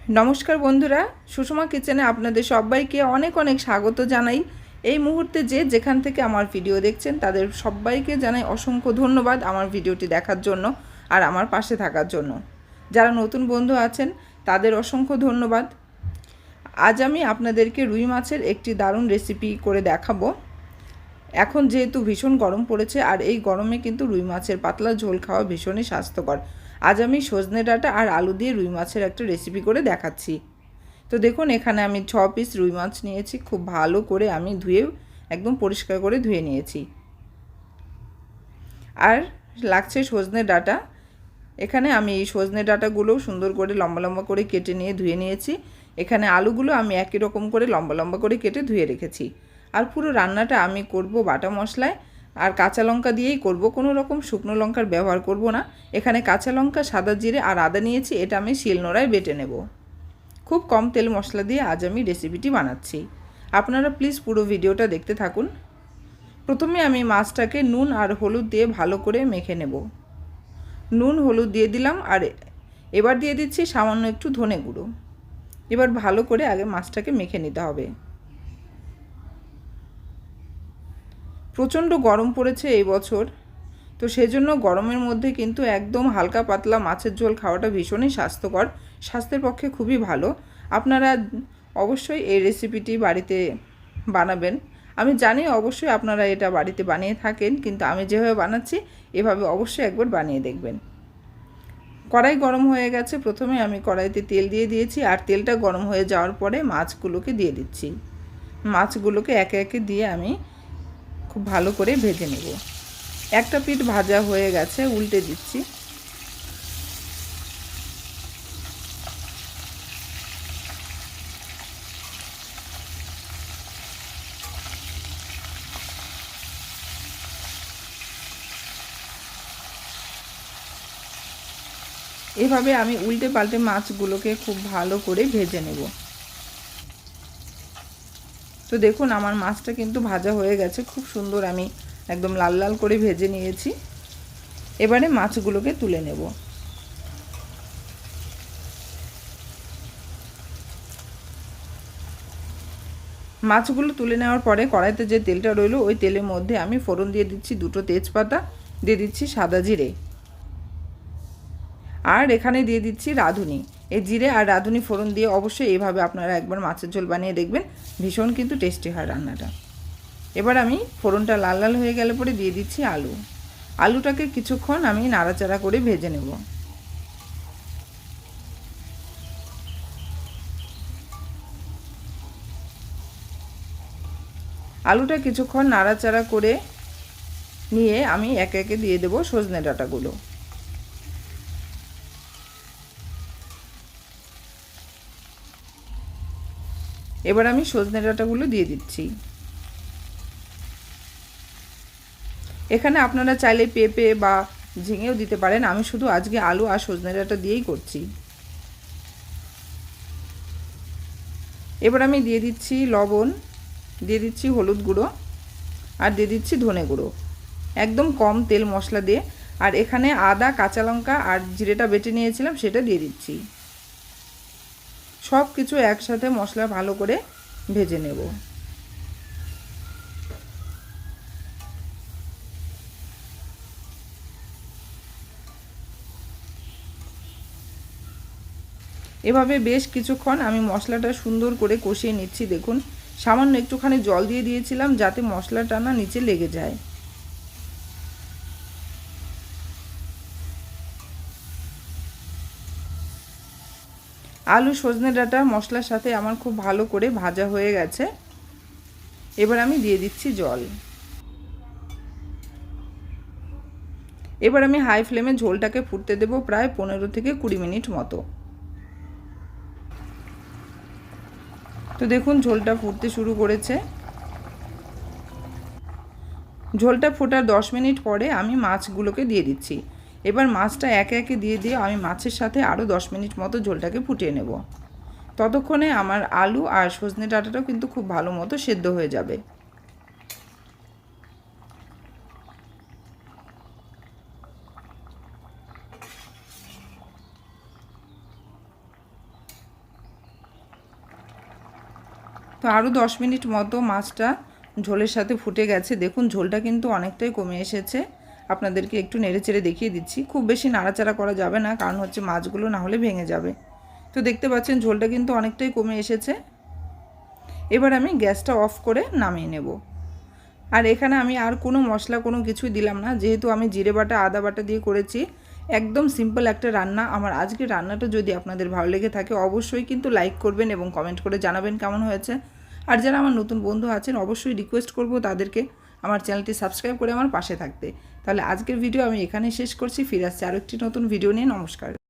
नमस्कार बंधुरा सुषमा किचेने आपनादेर सबाइके अनेक अनेक स्वागत जानाई। এই মুহূর্তে যেখান থেকে আমার ভিডিও দেখছেন তাদের সবাইকে জানাই অসংখ্য ধন্যবাদ আমার ভিডিওটি দেখার জন্য আর আমার পাশে থাকার জন্য। যারা নতুন বন্ধু আছেন তাদের অসংখ্য ধন্যবাদ। আজ আমি আপনাদেরকে রুই মাছের একটি দারুণ রেসিপি করে দেখাবো। এখন যেহেতু ভীষণ গরম পড়েছে আর এই গরমে কিন্তু রুই মাছের পাতলা ঝোল খাওয়া ভীষণই স্বাস্থ্যকর। আজ আমি সজনে ডাঁটা আর আলু দিয়ে রুই মাছের একটা রেসিপি করে দেখাচ্ছি। তো দেখুন এখানে আমি 6 পিস রুই মাছ নিয়েছি, খুব ভালো করে আমি ধুয়ে একদম পরিষ্কার করে ধুয়ে নিয়েছি। আর লাগছে সজনে ডাঁটা। এখানে আমি এই সজনে ডাঁটাগুলো সুন্দর করে লম্বা লম্বা করে কেটে নিয়ে ধুয়ে নিয়েছি। এখানে আলুগুলো আমি একই রকম করে লম্বা লম্বা করে কেটে ধুয়ে রেখেছি। আর পুরো রান্নাটা আমি করব বাটা মশলায় আর কাঁচা লঙ্কা দিয়েই করব, কোনো রকম শুকনো লঙ্কার ব্যবহার করব না। এখানে কাঁচা লঙ্কা, সাদা জিরে আর আদা নিয়েছি, এটা আমি শিলনোড়ায় বেটে নেব। খুব কম তেল মশলা দিয়ে আজ আমি রেসিপিটি বানাচ্ছি। আপনারা প্লিজ পুরো ভিডিওটা দেখতে থাকুন। প্রথমে আমি মাছটাকে নুন আর হলুদ দিয়ে ভালো করে মেখে নেব। নুন হলুদ দিয়ে দিলাম আর এবার দিয়ে দিচ্ছি সামান্য একটু ধনে গুঁড়ো। এবার ভালো করে আগে মাছটাকে মেখে নিতে হবে। প্রচণ্ড গরম পড়েছে এই বছর, তো সেজন্য গরমের মধ্যে কিন্তু একদম হালকা পাতলা মাছের ঝোল খাওয়াটা ভীষণই স্বাস্থ্যকর, স্বাস্থ্যের পক্ষে খুবই ভালো। আপনারা অবশ্যই এই রেসিপিটি বাড়িতে বানাবেন। আমি জানি অবশ্যই আপনারা এটা বাড়িতে বানিয়ে থাকেন, কিন্তু আমি যেভাবে বানাচ্ছি এভাবে অবশ্যই একবার বানিয়ে দেখবেন। কড়াই গরম হয়ে গেছে, প্রথমে আমি কড়াইতে তেল দিয়ে দিয়েছি আর তেলটা গরম হয়ে যাওয়ার পরে মাছগুলোকে দিয়ে দিচ্ছি। মাছগুলোকে একে একে দিয়ে আমি খুব ভালো করে ভেজে নেব। একটা পিঠ ভাজা হয়ে গেছে, উল্টে দিচ্ছি। এভাবে আমি উল্টে পাল্টে মাছগুলোকে খুব ভালো করে ভেজে নেব। তো দেখুন আমার মাছটা কিন্তু ভাজা হয়ে গেছে, খুব সুন্দর আমি একদম লাল লাল করে ভেজে নিয়েছি। এবারে মাছগুলোকে তুলে নেব। মাছগুলো তুলে নেওয়ার পরে কড়াইতে যে তেলটা রইলো ওই তেলের মধ্যে আমি ফোড়ন দিয়ে দিচ্ছি 2টো তেজপাতা, দিয়ে দিচ্ছি সাদা জিরে, আর এখানে দিয়ে দিচ্ছি রাঁধুনি। এই জিরে আর রাঁধুনি ফোড়ন দিয়ে অবশ্যই এইভাবে আপনারা একবার মাছের ঝোল বানিয়ে দেখবেন, ভীষণ কিন্তু টেস্টি হয় রান্নাটা। এবার আমি ফোড়নটা লাল লাল হয়ে গেলে পরে দিয়ে দিচ্ছি আলু। আলুটাকে কিছুক্ষণ আমি নাড়াচাড়া করে ভেজে নেব। আলুটা কিছুক্ষণ নাড়াচাড়া করে নিয়ে আমি একে একে দিয়ে দেব সজনে ডাঁটাগুলো। এবার আমি সজনে ডাঁটাগুলো দিয়ে দিচ্ছি। এখানে আপনারা চাইলে পেঁপে বা ঝিঙেও দিতে পারেন, আমি শুধু আজকে আলু আর সজনে ডাঁটা দিয়েই করছি। এবার আমি দিয়ে দিচ্ছি লবণ, দিয়ে দিচ্ছি হলুদ গুঁড়ো আর দিয়ে দিচ্ছি ধনে গুঁড়ো, একদম কম তেল মশলা দিয়ে। আর এখানে আদা, কাঁচা লঙ্কা আর জিরেটা বেটে নিয়েছিলাম সেটা দিয়ে দিচ্ছি। সব কিছু একসাথে মশলা ভালো করে ভেজে নেব। এভাবে বেশ কিছুক্ষণ আমি মশলাটা সুন্দর করে কষিয়ে নিচ্ছি। দেখুন সামান্য একটুখানি জল দিয়ে দিয়েছিলাম যাতে মশলাটা না নিচে লেগে যায়। আলু সজনে ডাঁটা মশলার সাথে আমার খুব ভালো করে ভাজা হয়ে গেছে। এবার আমি দিয়ে দিচ্ছি জল। এবার আমি হাই ফ্লেমে ঝোলটাকে ফুটতে দেব প্রায় 15 থেকে 20 মিনিট মতো। তো দেখুন ঝোলটা ফুটতে শুরু করেছে। ঝোলটা ফোটার 10 মিনিট পরে আমি মাছগুলোকে দিয়ে দিচ্ছি। এবার মাছটা একে একে দিয়ে দিয়ে আমি মাছের সাথে আরও 10 মিনিট মতো ঝোলটাকে ফুটিয়ে নেব। ততক্ষণে আমার আলু আর সজনে ডাঁটাটাও কিন্তু খুব ভালো মতো সেদ্ধ হয়ে যাবে। তো আরও 10 মিনিট মতো মাছটা ঝোলের সাথে ফুটে গেছে। দেখুন ঝোলটা কিন্তু অনেকটাই কমে এসেছে। আপনাদেরকে একটু নেড়েচেড়ে দেখিয়ে দিচ্ছি। খুব বেশি নাড়াচাড়া করা যাবে না, কারণ হচ্ছে মাছগুলো না হলে ভেঙে যাবে। তো দেখতে পাচ্ছেন ঝোলটা কিন্তু অনেকটাই কমে এসেছে। এবার আমি গ্যাসটা অফ করে নামিয়ে নেব। আর এখানে আমি আর কোনো মশলা কোনো কিছুই দিলাম না, যেহেতু আমি জিরে বাটা আদা বাটা দিয়ে করেছি। একদম সিম্পল একটা রান্না। আমার আজকের রান্নাটা যদি আপনাদের ভালো লেগে থাকে অবশ্যই কিন্তু লাইক করবেন এবং কমেন্ট করে জানাবেন কেমন হয়েছে। আর যারা আমার নতুন বন্ধু আছেন অবশ্যই রিকোয়েস্ট করব তাদেরকে আমার চ্যানেলটি সাবস্ক্রাইব করে আমার পাশে থাকতে। তাহলে আজকের ভিডিও আমি এখানেই শেষ করছি। ফিরে আসছি আরও একটি নতুন ভিডিও নিয়ে। নমস্কার।